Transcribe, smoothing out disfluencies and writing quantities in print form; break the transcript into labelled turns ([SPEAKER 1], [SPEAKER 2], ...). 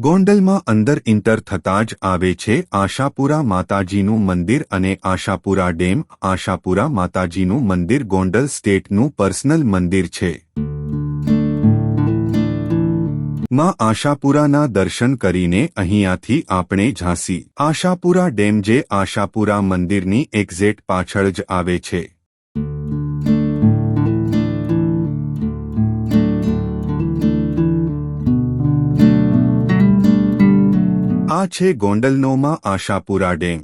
[SPEAKER 1] ગોંડલમાં અંદર ઇન્ટર થતાં જ આવે છે આશાપુરા માતાજીનું મંદિર અને આશાપુરા ડેમ. આશાપુરા માતાજીનું મંદિર ગોંડલ સ્ટેટનું પર્સનલ મંદિર છે. માં આશાપુરાના દર્શન કરીને અહીંયાથી આપણે ઝાંસી આશાપુરા ડેમ જે આશાપુરા મંદિરની એક્ઝેટ પાછળ જ આવે છે. આ છે ગોંડલનો માં આશાપુરા ડેમ.